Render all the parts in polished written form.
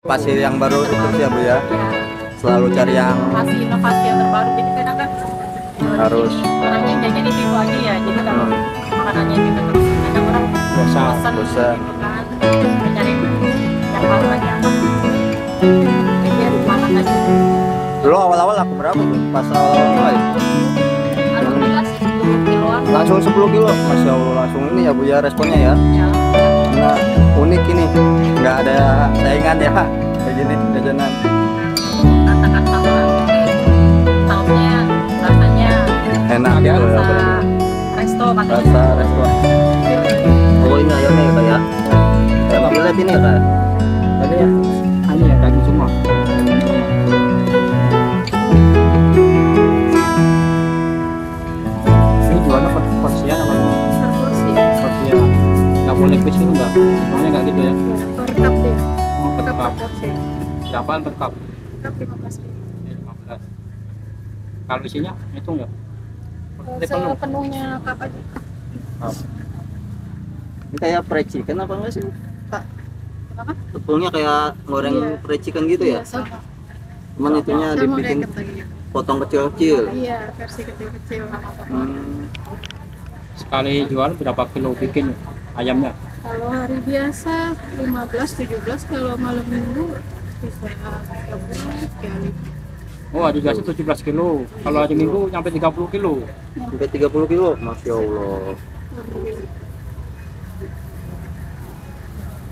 Pasti yang baru terus ya Bu ya. Selalu cari yang inovasi yang terbaru. Jadi kadang kan harus orangnya jajan itu aja ya. Jadi kalau makanannya itu terus kadang orang bosan gitu kan. Cari yang baru aja. Jadi semangat aja. Dulu awal-awal aku berapa Bu? Pas awal-awal mulai Alhamdulillah sih 10 kiloan. langsung 10 kilo. Masya Allah, langsung ini ya Bu ya responnya ya. Ya, Nah, unik ini, nggak ada saingan ya kayak gini jajanan. katakan sama sausnya rasanya Enak gitu ya. rasa apalagi. resto katanya. Rasa restoran. Oh ini ayamnya ya Kak ya. Saya mau lihat ini ya Kak. Tadi ya. Ini ya daging semua. Ini jualnya porsian apa? Porsi. Porsian. Nggak boleh kecil itu nggak? Soalnya nggak gitu ya. Per cup deh. Oh, per Per cup. porsi. Berapaan per cup? Cup 15.000. 15. Kalau isinya hitung nggak? Ini penuh. Sepenuhnya cup aja. Ini kayak fried chicken apa enggak sih Kak? Apa? Tepungnya kayak goreng Iya. fried chicken gitu ya? Sama. Cuman itunya Sama dibikin kayak gitu. potong kecil-kecil. Iya, versi kecil-kecil sama potong. Hmm. Sekali jual berapa kilo bikin ayamnya? Kalau hari biasa 15-17, kalau malam minggu bisa 30 kali. Oh, hari biasa 17 kilo. Kalau hari minggu sampai 30 kilo. Sampai 30 kilo, Masya Allah.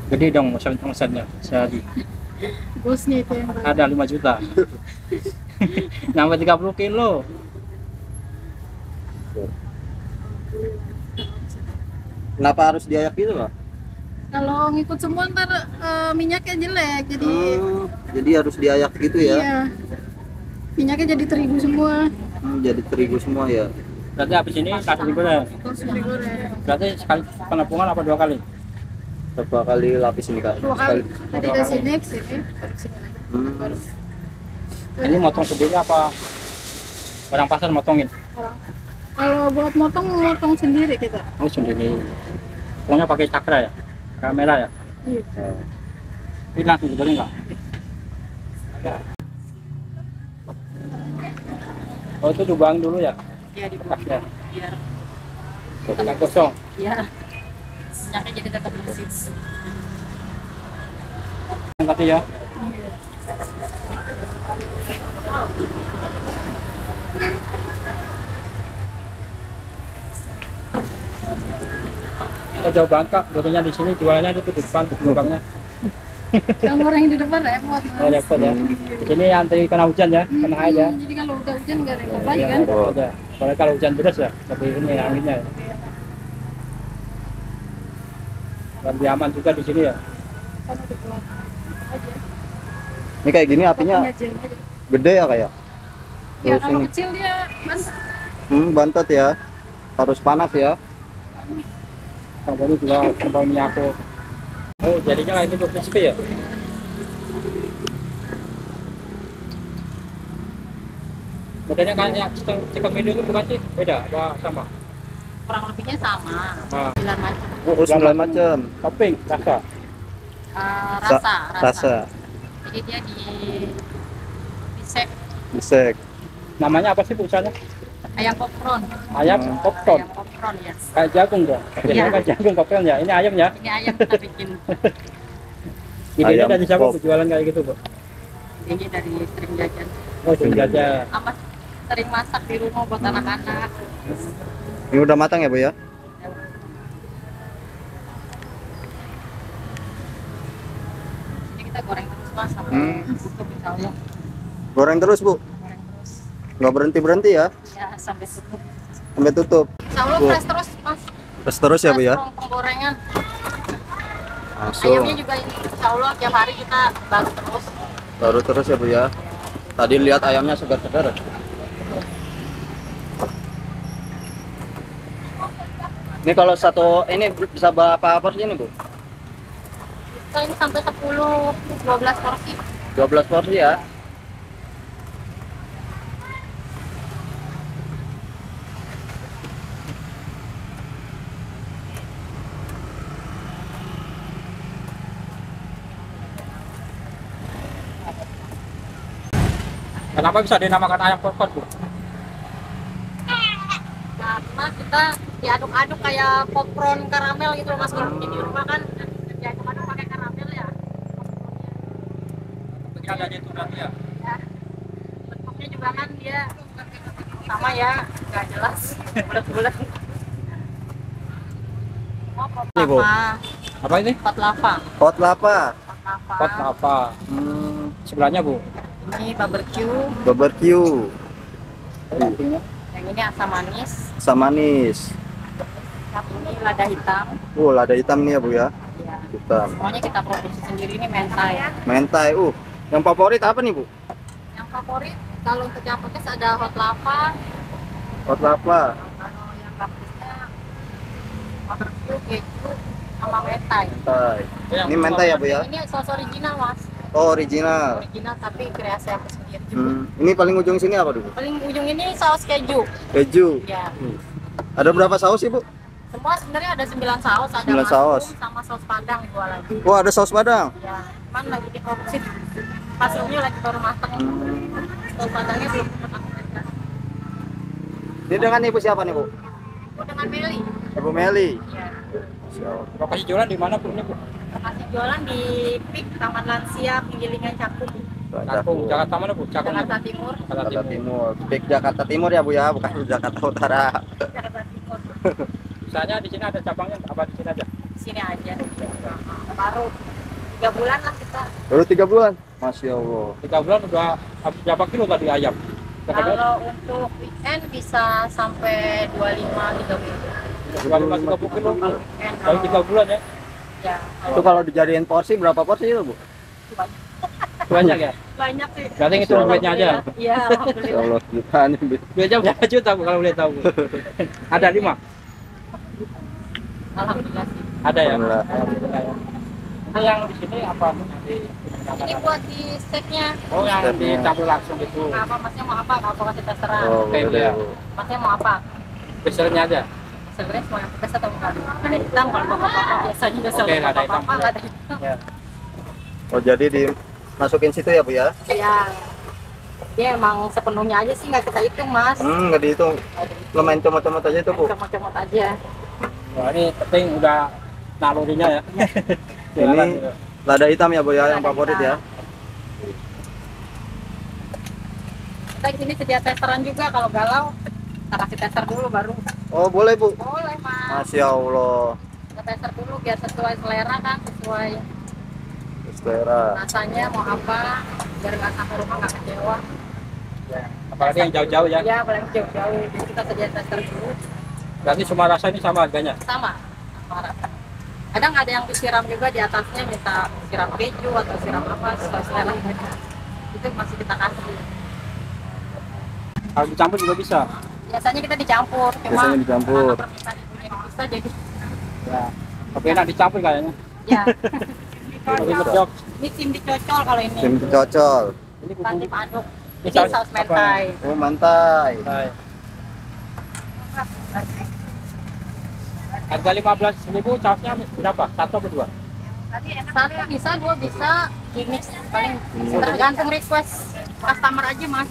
Gede dong omsetnya sehari. Bosnya itu yang Ada 5 juta. Sampai 30 kilo. Kenapa harus diayak gitu Pak? kalau ngikut semua ntar minyaknya jelek, jadi Jadi harus diayak gitu ya? iya, minyaknya jadi terigu semua, Jadi terigu semua ya? Berarti habis ini langsung digoreng. terus digoreng. Berarti sekali penampungan apa 2 kali? Berapa kali lapis ini Kak? 2 kali. Tadi ke sini, ke sini, baru ke sini lagi. Hmm. Ini motong sendiri apa orang pasar motongin? Orang. Kalau buat motong sendiri kita. Oh sendiri. Pokoknya pakai cakra ya? Kamera ya? Iya. Ini langsung digoreng nggak? Oh itu dibuang dulu ya? Iya dibuang Bekasnya. biar Agak kosong. ya minyaknya jadi tetap bersih. Tadi ya? Kita jauh banget Kak, gorengnya di sini jualannya itu di depan, di lubangnya. Yang goreng di depan repot. Mas. Oh repot ya. Ini antri kena hujan ya, kena air ya. Jadi kalau udah hujan nggak repot lagi Iya, kan? repot ya. Soalnya kalau hujan deras ya, lebih ini anginnya. Ya. Lebih aman juga di sini ya. Kan udah keluar aja. Ini kayak gini apinya Potong aja. gede ya Kak ya? Ya Terus kalau ini. kecil dia mas Bantet ya? Harus panas ya? Kalau ini juga kembang minyak. Oh jadinya ini tuh crispy ya? Bedanya kan yang chicken menu itu bukan sih? Beda apa sama? kurang lebihnya sama. Ah. 9 macam. Oh 9 macam. Topping, rasa. Rasa. Rasa. Jadi dia di bisek Bisek. Namanya apa sih perusahaannya? ayam popcorn. Ayam popcorn. Ayam popcorn ya. Kayak jagung dong. Biasanya Iya. kan jagung popcorn ya. Ini ayam ya. Ini ayam kita bikin. Idenya Ayam dari siapa pop. Bu, jualan kayak gitu Bu? Ini dari sering jajan. Oh sering aja. Apa sering masak di rumah buat anak-anak. Ini udah matang ya Bu ya? Ini kita goreng terus mas sampai tutup insya Allah. Goreng terus Bu? Goreng terus. Nggak berhenti-berhenti ya? Ya sampai tutup. Sampai tutup. Insya Allah Bu. fresh terus mas. Terus ya Bu ya? Fresh penggorengan. Langsung. Ayamnya juga ini insya Allah tiap hari kita baru terus. Baru terus ya Bu ya? Tadi lihat ayamnya segar-segar. Ini kalau satu ini bisa berapa porsi ini Bu? Kita ini sampai 10-12 porsi. 12 porsi ya? Kenapa bisa dinamakan ayam popcorn, Bu? Karena kita diaduk-aduk kayak popcorn karamel gitu loh, Mas. Kalau bikin di rumah kan diaduk-aduk pakai karamel ya. Bentuknya ada itu berarti ya. Ya. Bentuknya juga kan dia sama ya, nggak jelas, bulat-bulat. Oh, pot Ini, Bu. lava. Apa ini? Pot lava. Pot lava. Pot lava. Pot apa? Sebelahnya, Bu. Ini barbecue. Barbecue. Yang ini asam manis. Asam manis. Yang ini lada hitam. Lada hitam nih ya Bu ya. Ya. Hitam. Semuanya kita produksi sendiri, ini mentai. Mentai. Yang favorit apa nih Bu? Yang favorit kalau untuk yang pedas ada hot lava. Pot lava. Kalau yang pedasnya barbecue, keju, sama mentai. Mentai. Ini mentai ya Bu ya? Ini saus original, Mas. Oh, original. Original tapi kreasi aku sendiri juga. Ini paling ujung sini apa dulu? Paling ujung ini saus keju. Keju. Ya. Ada berapa saus sih Bu? Semua sebenarnya ada 9 saus, ada 9 masuk saus. sama saus padang dua lagi. Wah, ada saus padang. Ya, cuman lagi diproduksi. Hasilnya lagi baru matang. Saus padangnya belum sempat aku kerja. Ini dengan Ibu siapa nih Bu? Aku dengan Meli. Ibu Meli. Ya. Lokasi jualan di mana, Bu? Ini, Bu? Lokasi jualan di PIK Taman Lansia Penggilingan Cakung, Cakung, Jakarta mana, Bu? Cakung. Jakarta Timur. Jakarta Timur. Big Jakarta Timur ya Bu ya, bukan Jakarta Utara. Jakarta Timur. Misalnya di sini ada cabangnya apa di sini aja? Di sini aja. Baru 3 bulan lah kita. Baru 3 bulan. Masya Allah. 3 bulan udah habis berapa kilo tadi ayam? Kalau untuk weekend bisa sampai 25-30. 25-30 kilo. Weekend Baru 3 bulan ya? ya, Itu kalau dijadiin porsi berapa porsi itu Bu? Banyak ya? banyak sih. Berarti ngitung duitnya aja? Iya, Masya alhamdulillah. Allah kita nih. Duitnya berapa juta, Bu, kalau boleh tahu? Ada 5? Alhamdulillah sih. Ada ya? Alhamdulillah. Alhamdulillah ya. Itu yang di sini apa? Ini buat di steaknya. Oh, yang Steaknya. dicampur langsung gitu. Apa masnya mau apa? Kalau kasih terserah. Oh, Oke, boleh ya. Bu. Masnya mau apa? Besarnya aja. Sebenarnya semua yang pedas atau bukan? Ada hitam kalau bapak-bapak biasanya udah Oke, nggak ada hitam. bapak nggak ada hitam. Ya. Oh, jadi dimasukin situ ya Bu ya? Iya. Dia emang sepenuhnya aja sih nggak kita hitung, Mas. Nggak dihitung. Lumayan comot-comot aja itu Bu. Comot-comot aja. Wah, ini penting udah nalurinya ya. Ini lada hitam ya Bu ya, yang Lada favorit hitam. ya. Kita di sini sedia testeran juga kalau galau. Kita kasih tester dulu baru. Oh, boleh Bu. Boleh, Mas. Masya Allah. Kita tester dulu biar sesuai selera kan, sesuai Selera. rasanya mau apa, biar nggak sampai rumah nggak kecewa. Apalagi yang jauh-jauh ya. Ya, paling jauh-jauh. Jadi kita sedia tester dulu. Berarti semua rasa ini sama harganya. Sama rasa. Kadang ada yang disiram juga di atasnya, minta siram keju atau siram apa sesuai selera mereka. Itu masih kita kasih. Kalau dicampur juga bisa. Biasanya kita dicampur, cuma Biasanya dicampur. karena permintaan ibunya yang bisa jadi Ya. Oke, enak dicampur kayaknya. ya. Lebih medok. Ini tim dicocol kalau ini. Tim cocol. Ini Bukan tim aduk. Ini Ini saus saus apa? mentai. Oh, mantai. Baik. Harga 15.000, sausnya berapa? 1 atau 2? Satu bisa, dua bisa, gimmick paling tergantung request customer aja, Mas.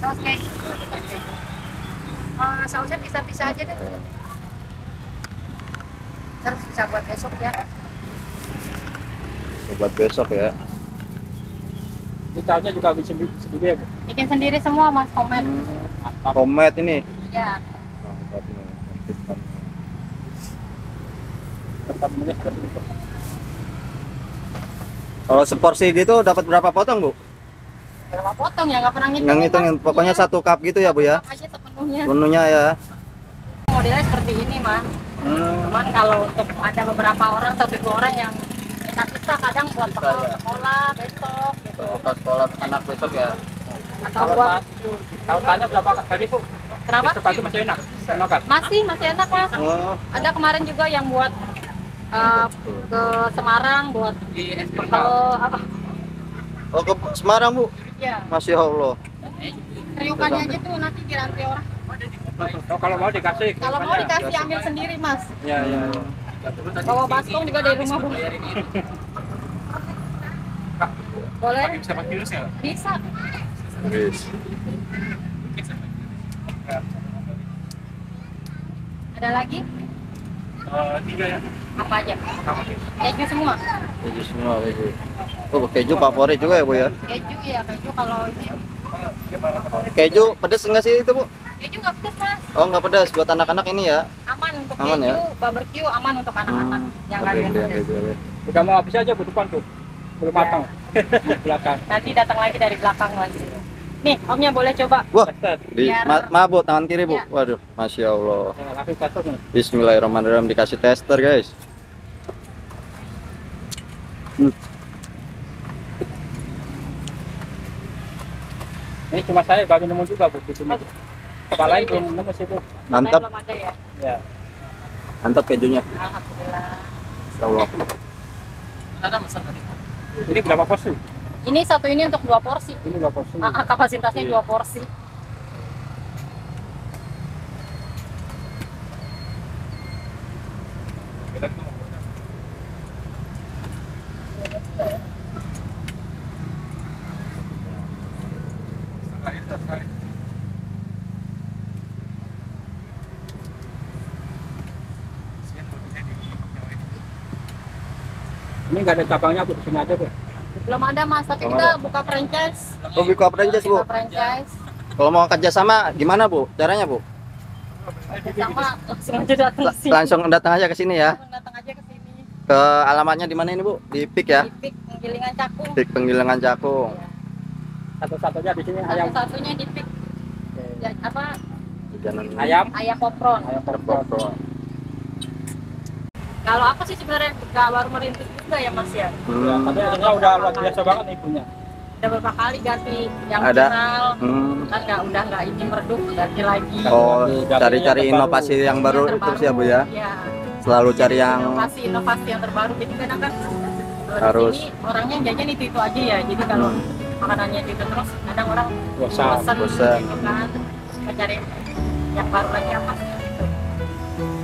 Saus kayak sausnya bisa-bisa aja deh. Terus bisa buat besok ya. Buat besok ya. Ini sausnya juga bisa sendiri ya, Bu? Bikin sendiri semua, Mas, komen. Mantap. Homemade ini. Ya, Tetap menit seperti itu. Kalau seporsi gitu dapat berapa potong Bu? berapa potong ya, nggak pernah ngitung. Yang hitungin pokoknya 1 cup gitu ya Bu ya. Aja sepenuhnya. Menunya ya. Modelnya seperti ini, Mas. Cuman kalau untuk ada beberapa orang atau 2 orang yang kita kadang buat bekal sekolah besok gitu. Buka sekolah anak besok ya. Atau buat Kalau tanya berapa tadi, Bu? kenapa? Sepatu masih enak. Enak. Masih enak, Mas. Oh, Ada kemarin juga yang buat ke Semarang buat kalau apa? oh ke Semarang Bu. Ya, Masya Allah. kriukannya aja tuh nanti dirantri orang. Oh, kalau mau dikasih. Kalau mau dikasih ambil sendiri, Mas. Ya, ya. Bawa baskom juga dari rumah, Bu. Boleh? Bisa pakai virus ya? Bisa. Wis. Ada lagi? 3 ya. Apa aja? Keju semua? Keju semua keju. Oh, keju favorit juga ya, Bu ya? Keju ya, keju kalau ini. Keju pedes enggak sih itu, Bu? Keju nggak pedas mas, Oh, nggak pedas buat anak-anak ini ya. aman untuk Aman keju, ya? barbecue aman untuk anak-anak yang nggak Oke, doyan oke, pedas. oke, oke. Udah mau habis aja bu depan tuh. Belum matang. Di belakang. Nanti datang lagi dari belakang lagi. Nih, omnya boleh coba. Wah, Tester. di Biar- maaf Bu, tangan kiri, Bu. Ya. Waduh, Masya Allah. Ya, langsung tester nih. Bismillahirrahmanirrahim, dikasih tester, guys. Ini cuma saya baru nemu juga bu di sini. Kepala lain belum nemu sih bu. Mantap, Belum ada ya. Ya. mantap kejunya. Alhamdulillah. Insya Allah. Ada pesan tadi. Ini berapa porsi? Ini satu ini untuk 2 porsi. Ini 2 porsi. Kapasitasnya 2 porsi. Ini nggak ada cabangnya bu, di sini aja bu. Belum ada mas, tapi Belum kita ada. buka franchise. Oh, buka franchise, Bu. Buka franchise. Kalau mau kerjasama gimana, Bu? Caranya, Bu? Sama langsung aja datang ke sini. Langsung datang aja ke sini ya. Langsung datang aja ke sini. Ke alamatnya di mana ini, Bu? Di PIK ya? Di PIK Penggilingan Cakung. PIK Penggilingan Cakung. Satu-satunya di sini ayam. Satu-satunya di PIK ya, apa? Jalan Ayam. Ayam popron. Ayam Terpotong. Kalau aku sih sebenarnya nggak baru merintis juga ya mas ya. Ya, tapi akhirnya udah luar biasa banget nih punya. Udah beberapa kali ganti yang Ada. viral. Hmm. Kan udah nggak ini meredup, ganti lagi. Oh, Ganti cari-cari yang inovasi yang baru Yang terus ya, Bu ya. Iya. Selalu cari yang inovasi yang terbaru. Jadi kadang kan Harus. di sini orangnya jajan itu aja ya. Jadi kalau makanannya itu terus kadang orang Bosan. bosan. gitu kan. Mencari yang baru lagi apa gitu.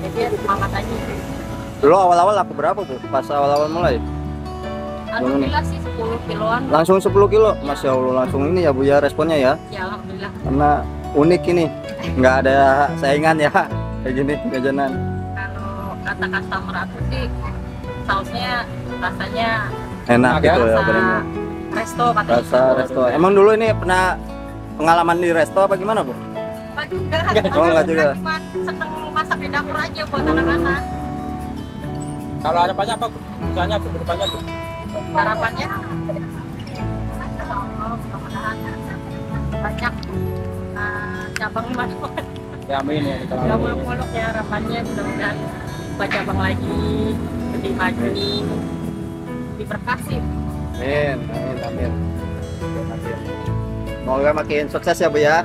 Jadi ya semangat aja. dulu awal-awal laku berapa, Bu? Pas awal-awal mulai? Alhamdulillah sih 10 kiloan. Langsung 10 kilo. Masya Allah, langsung ini ya, Bu ya responnya ya. Ya alhamdulillah. Karena unik ini. Nggak ada saingan ya. Kayak gini jajanan. Kalau kata customer aku sih sausnya rasanya Enak Enak gitu ya, rasa bener. resto katanya. Rasa resto. Emang dulu ini pernah pengalaman di resto apa gimana, Bu? Enggak juga. Oh, enggak juga. Cuma seneng masak di dapur aja buat anak-anak. Kalau harapannya apa bu? Misalnya bu, depannya bu. Harapannya mudah-mudahan banyak cabang masuk. Ya amin ya. Kita Nggak amin. muluk-muluk ya harapannya, mudah-mudahan buat cabang lagi lebih maju, diberkasi. Amin, amin, amin. Semoga makin sukses ya, Bu ya.